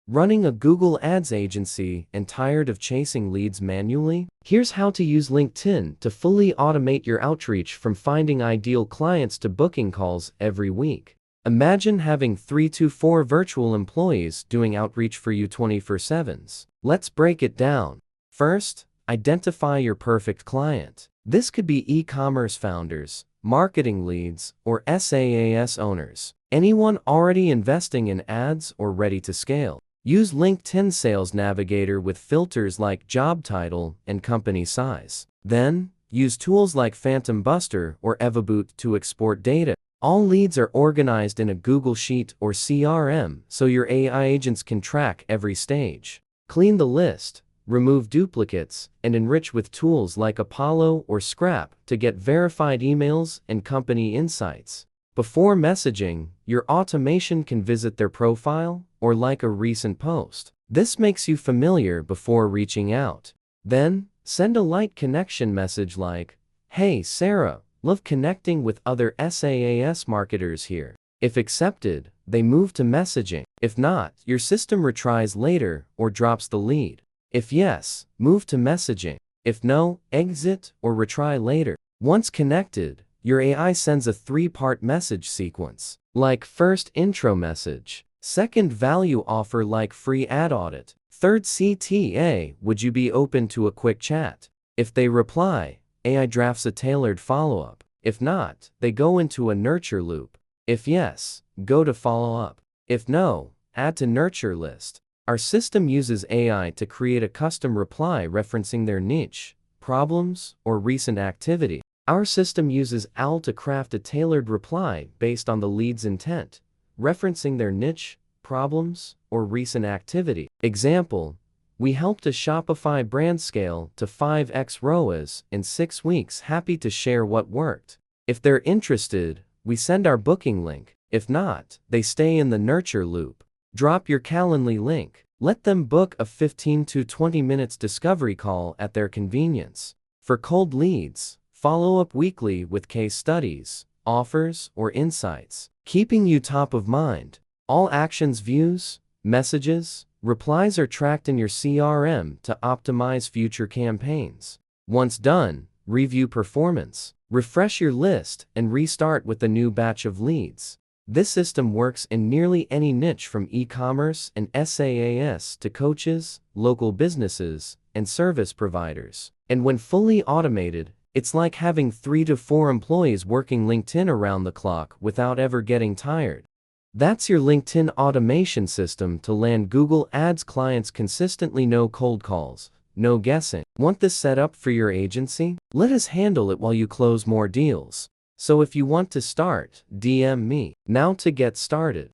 Running a Google Ads agency and tired of chasing leads manually? Here's how to use LinkedIn to fully automate your outreach from finding ideal clients to booking calls every week. Imagine having 3 to 4 virtual employees doing outreach for you 24/7. Let's break it down. First, identify your perfect client. This could be e-commerce founders, marketing leads, or SaaS owners. Anyone already investing in ads or ready to scale. Use LinkedIn Sales Navigator with filters like job title and company size. Then, use tools like Phantom Buster or Evaboot to export data. All leads are organized in a Google Sheet or CRM so your AI agents can track every stage. Clean the list, remove duplicates, and enrich with tools like Apollo or Scrap to get verified emails and company insights. Before messaging, your automation can visit their profile or like a recent post. This makes you familiar before reaching out. Then, send a light connection message like, "Hey Sarah, love connecting with other SaaS marketers here." If accepted, they move to messaging. If not, your system retries later or drops the lead. If yes, move to messaging. If no, exit or retry later. Once connected, your AI sends a 3-part message sequence, like first intro message, second value offer like free ad audit, third CTA, would you be open to a quick chat? If they reply, AI drafts a tailored follow-up. If not, they go into a nurture loop. If yes, go to follow-up. If no, add to nurture list. Our system uses AI to create a custom reply referencing their niche, problems, or recent activity. Our system uses OWL to craft a tailored reply based on the lead's intent, referencing their niche, problems, or recent activity. Example, we helped a Shopify brand scale to 5x ROAS in 6 weeks. Happy to share what worked. If they're interested, we send our booking link. If not, they stay in the nurture loop. Drop your Calendly link. Let them book a 15 to 20 minutes discovery call at their convenience. For cold leads, follow up weekly with case studies, offers, or insights, keeping you top of mind. All actions, views, messages, replies are tracked in your CRM to optimize future campaigns. Once done, review performance, refresh your list, and restart with a new batch of leads. This system works in nearly any niche from e-commerce and SaaS to coaches, local businesses, and service providers. And when fully automated, it's like having 3 to 4 employees working LinkedIn around the clock without ever getting tired. That's your LinkedIn automation system to land Google Ads clients consistently. No cold calls, no guessing. Want this set up for your agency? Let us handle it while you close more deals. So if you want to start, DM me. Now to get started.